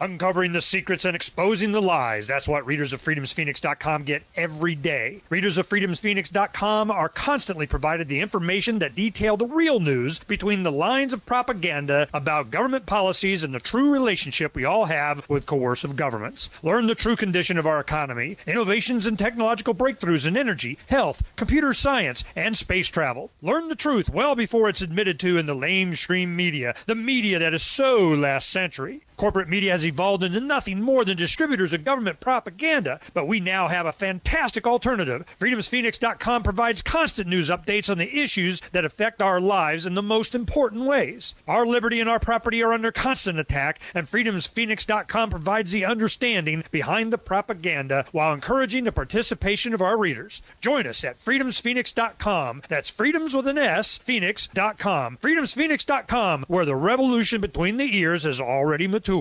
Uncovering the secrets and exposing the lies. That's what readers of freedomsphoenix.com get every day. Readers of freedomsphoenix.com are constantly provided the information that detail the real news between the lines of propaganda about government policies and the true relationship we all have with coercive governments. Learn the true condition of our economy, innovations and technological breakthroughs in energy, health, computer science, and space travel. Learn the truth well before it's admitted to in the lamestream media, the media that is so last century. Corporate media has evolved into nothing more than distributors of government propaganda, but we now have a fantastic alternative. FreedomsPhoenix.com provides constant news updates on the issues that affect our lives in the most important ways. Our liberty and our property are under constant attack, and FreedomsPhoenix.com provides the understanding behind the propaganda while encouraging the participation of our readers. Join us at FreedomsPhoenix.com. That's freedoms with an S, Phoenix.com. FreedomsPhoenix.com, where the revolution between the ears has already matured.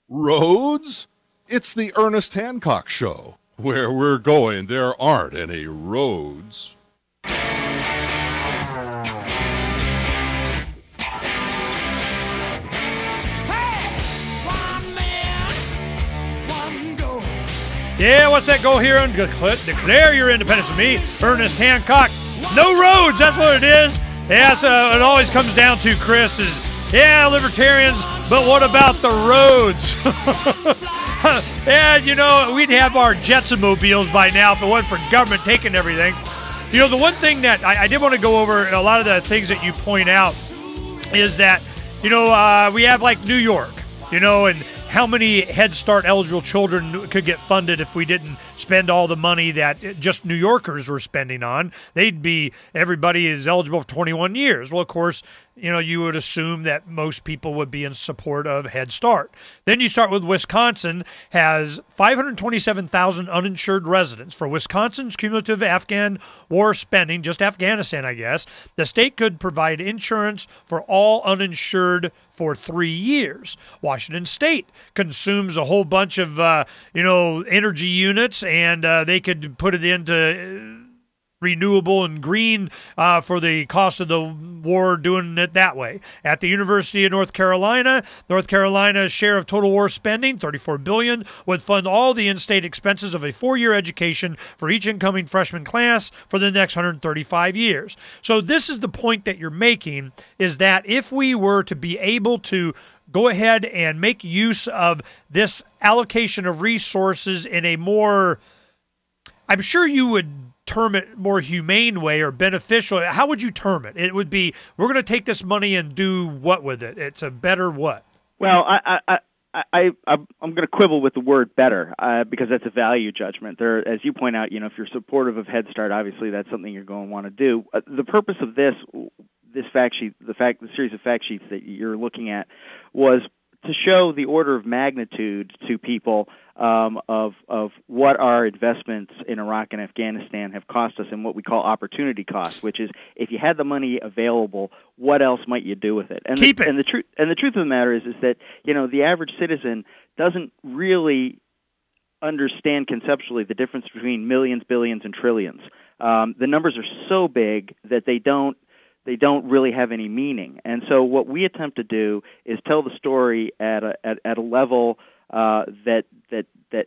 Roads? It's the Ernest Hancock Show. Where we're going, there aren't any roads. Yeah, what's that go here? Declare your independence with me, Ernest Hancock. No roads, that's what it is. Yeah, it always comes down to, Chris, is, yeah, libertarians, but what about the roads? Yeah, you know, we'd have our Jetson-mobiles by now if it wasn't for government taking everything. You know, the one thing that I did want to go over, a lot of the things that you point out, is that, you know, we have like New York, you know, and how many Head Start eligible children could get funded if we didn't spend all the money that just New Yorkers were spending on? Everybody is eligible for 21 years. Well, of course, you know, you would assume that most people would be in support of Head Start. Then you start with Wisconsin, has 527,000 uninsured residents. For Wisconsin's cumulative Afghan war spending, just Afghanistan, I guess, the state could provide insurance for all uninsured for 3 years. Washington State consumes a whole bunch of, you know, energy units, and they could put it into renewable and green for the cost of the war, doing it that way. At the University of North Carolina's share of total war spending, $34 billion, would fund all the in-state expenses of a 4-year education for each incoming freshman class for the next 135 years. So this is the point that you're making, is that if we were to be able to go ahead and make use of this allocation of resources in a more, I'm sure you would term it, more humane way or beneficial. How would you term it? It would be, we're going to take this money and do what with it? It's a better what? Well, I'm going to quibble with the word better because that's a value judgment. There, as you point out, you know, if you're supportive of Head Start, obviously that's something you're going to want to do. The purpose of this fact sheet, the series of fact sheets that you're looking at, was to show the order of magnitude to people of what our investments in Iraq and Afghanistan have cost us, and what we call opportunity costs, which is, if you had the money available, what else might you do with it? And Keep it. And the truth of the matter is that, you know, the average citizen doesn't really understand conceptually the difference between millions, billions, and trillions. The numbers are so big that they don't really have any meaning. And so what we attempt to do is tell the story at a level that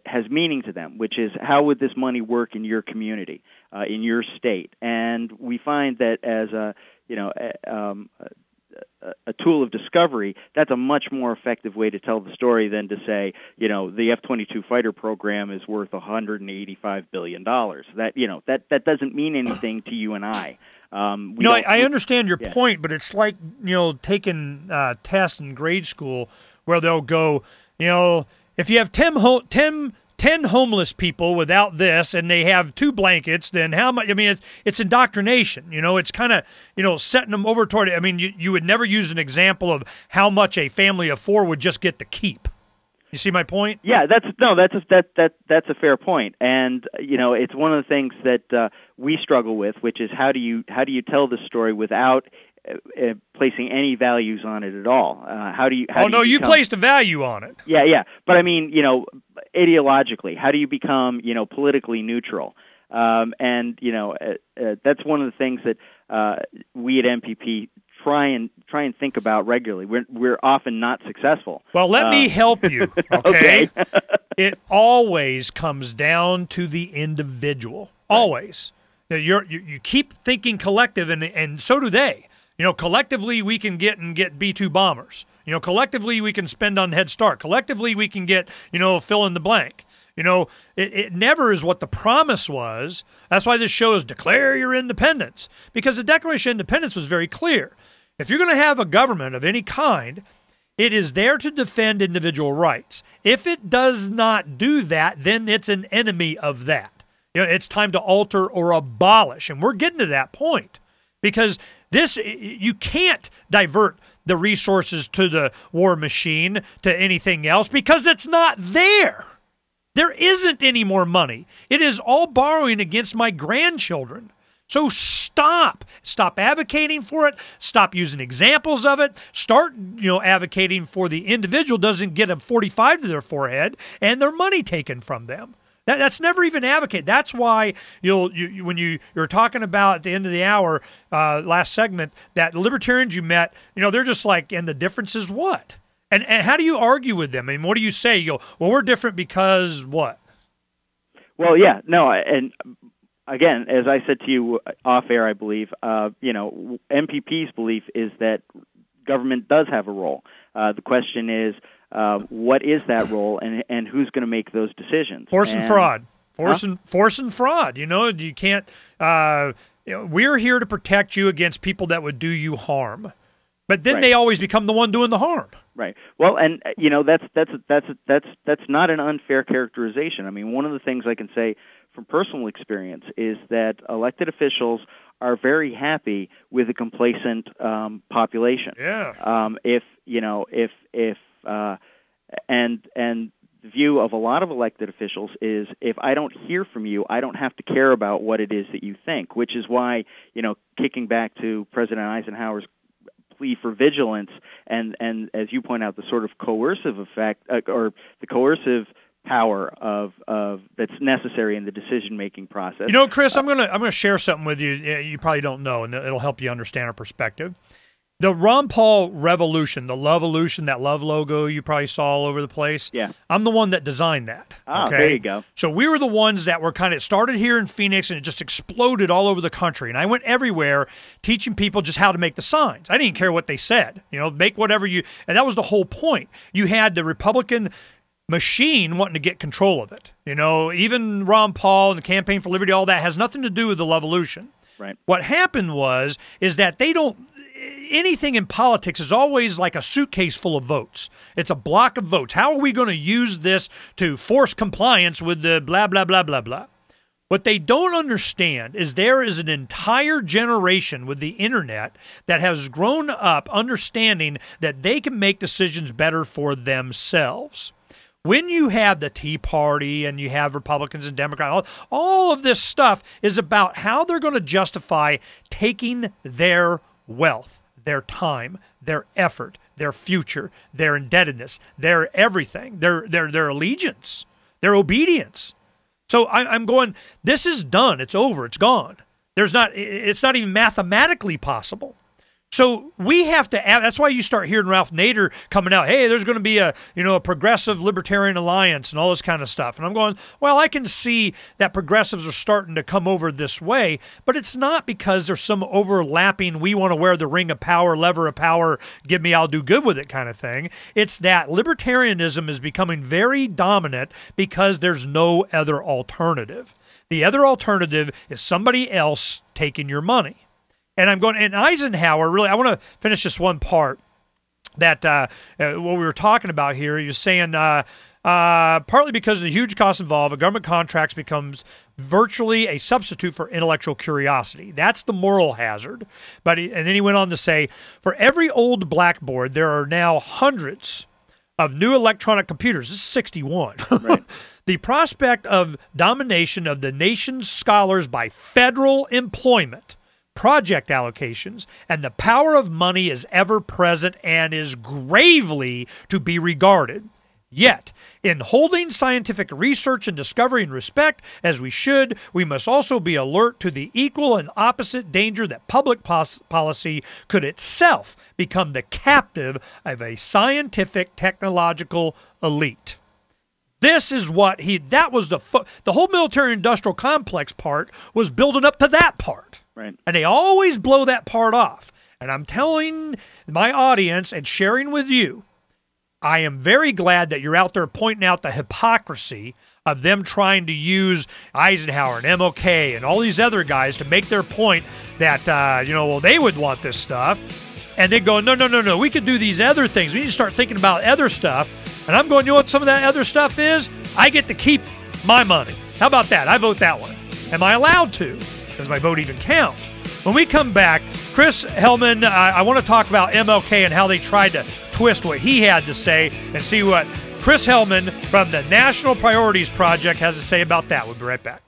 has meaning to them, which is, how would this money work in your community, in your state? And we find that as a tool of discovery, that's a much more effective way to tell the story than to say, you know, the F-22 fighter program is worth $185 billion. That, you know, that doesn't mean anything to you and I. I understand your point, but it's like, you know, taking tests in grade school where they'll go, you know, if you have 10 homeless people without this and they have 2 blankets, then how much? I mean, it's indoctrination. You know, it's kind of, you know, setting them over toward it. I mean, you would never use an example of how much a family of 4 would just get to keep. You see my point? Yeah, that's a fair point, and you know, it's one of the things that we struggle with, which is how do you tell the story without placing any values on it at all? You placed a value on it. Yeah, but I mean, you know, ideologically, how do you become, you know, politically neutral? And you know, that's one of the things that we at MPP try and think about regularly. We're often not successful. Well, let me help you. Okay, it always comes down to the individual. Always. Now, you keep thinking collective, and so do they. Collectively we can get B-2 bombers. Collectively we can spend on Head Start. Collectively we can get fill in the blank. It never is what the promise was. That's why this show is Declare Your Independence, because the Declaration of Independence was very clear. If you're going to have a government of any kind, it is there to defend individual rights. If it does not do that, then it's an enemy of that. It's time to alter or abolish, and we're getting to that point, because you can't divert the resources to the war machine, to anything else, because it's not there. There isn't any more money. It is all borrowing against my grandchildren. So stop. Stop advocating for it. Stop using examples of it. Start, advocating for the individual doesn't get a 45 to their forehead and their money taken from them. That's never even advocated. That's why when you're talking about at the end of the hour, last segment, that the libertarians you met, they're just like, and the difference is what? And how do you argue with them? I mean, what do you say? You go, well, we're different because what? Well, yeah, no, and again, as I said to you off air, I believe, MPP's belief is that government does have a role. The question is, what is that role, and who's going to make those decisions? Force and fraud. Force and fraud. You can't. We're here to protect you against people that would do you harm, but then they always become the one doing the harm. Right. Well, and that's not an unfair characterization. I mean, one of the things I can say from personal experience is that elected officials are very happy with a complacent population. Yeah. And the view of a lot of elected officials is, if I don't hear from you, I don't have to care about what it is that you think, which is why, kicking back to President Eisenhower's plea for vigilance and as you point out, the sort of coercive effect or the coercive power of that's necessary in the decision-making process. Chris, I'm gonna share something with you you probably don't know, and it'll help you understand our perspective. The Ron Paul revolution, the Love-olution, that love logo you probably saw all over the place. Yeah. I'm the one that designed that. Oh, okay? There you go. So we were the ones that were kind of started here in Phoenix, and it just exploded all over the country. And I went everywhere teaching people just how to make the signs. I didn't care what they said. Make whatever you – and that was the whole point. You had the Republican machine wanting to get control of it. Even Ron Paul and the Campaign for Liberty, all that has nothing to do with the Love-olution. Right. What happened is that they don't – anything in politics is always like a suitcase full of votes. It's a block of votes. How are we going to use this to force compliance with the blah, blah, blah, blah, blah? What they don't understand is there is an entire generation with the internet that has grown up understanding that they can make decisions better for themselves. When you have the Tea Party and you have Republicans and Democrats, all of this stuff is about how they're going to justify taking their wealth, their time, their effort, their future, their indebtedness, their everything, their allegiance, their obedience. So I'm going, this is done. It's over. It's gone. It's not even mathematically possible. So we have to add, that's why you start hearing Ralph Nader coming out, hey, there's going to be a progressive libertarian alliance and all this kind of stuff. And I'm going, well, I can see that progressives are starting to come over this way, but it's not because there's some overlapping, we want to wear the ring of power, lever of power, give me, I'll do good with it kind of thing. It's that libertarianism is becoming very dominant because there's no other alternative. The other alternative is somebody else taking your money. And I'm going, and Eisenhower, really, I want to finish this one part that what we were talking about here. He was saying, partly because of the huge costs involved, a government contract becomes virtually a substitute for intellectual curiosity. That's the moral hazard. And then he went on to say, for every old blackboard, there are now hundreds of new electronic computers. This is 61. Right. The prospect of domination of the nation's scholars by federal employment, project allocations, and the power of money is ever present and is gravely to be regarded. Yet, in holding scientific research and discovery in respect, as we should, we must also be alert to the equal and opposite danger that public policy could itself become the captive of a scientific technological elite. This is what that was the whole military-industrial complex part was building up to that part. Right. And they always blow that part off. And I'm telling my audience and sharing with you, I am very glad that you're out there pointing out the hypocrisy of them trying to use Eisenhower and MLK and all these other guys to make their point that, well, they would want this stuff. And then go, no, we could do these other things. We need to start thinking about other stuff. And I'm going, you know what some of that other stuff is? I get to keep my money. How about that? I vote that one. Am I allowed to? Does my vote even count? When we come back, Chris Hellman, I want to talk about MLK and how they tried to twist what he had to say and see what Chris Hellman from the National Priorities Project has to say about that. We'll be right back.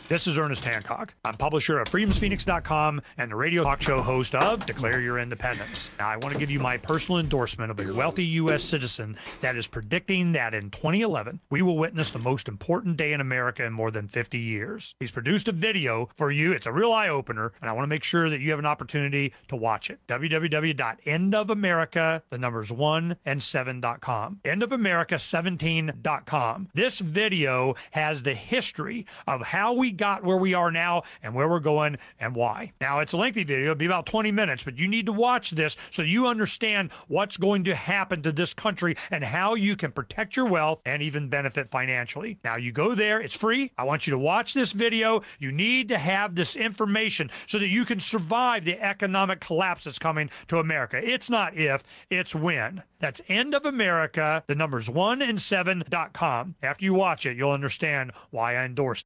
This is Ernest Hancock. I'm publisher of freedomsphoenix.com and the radio talk show host of Declare Your Independence. Now, I want to give you my personal endorsement of a wealthy U.S. citizen that is predicting that in 2011, we will witness the most important day in America in more than 50 years. He's produced a video for you. It's a real eye-opener, and I want to make sure that you have an opportunity to watch it. www.endofamerica, the numbers 1 and 7.com. Endofamerica17.com. This video has the history of how we got where we are now and where we're going and why. Now, it's a lengthy video. It'll be about 20 minutes, but you need to watch this so you understand what's going to happen to this country and how you can protect your wealth and even benefit financially. Now, you go there. It's free. I want you to watch this video. You need to have this information so that you can survive the economic collapse that's coming to America. It's not if, it's when. That's End of America, the numbers 1 and 7.com. After you watch it, you'll understand why I endorse it.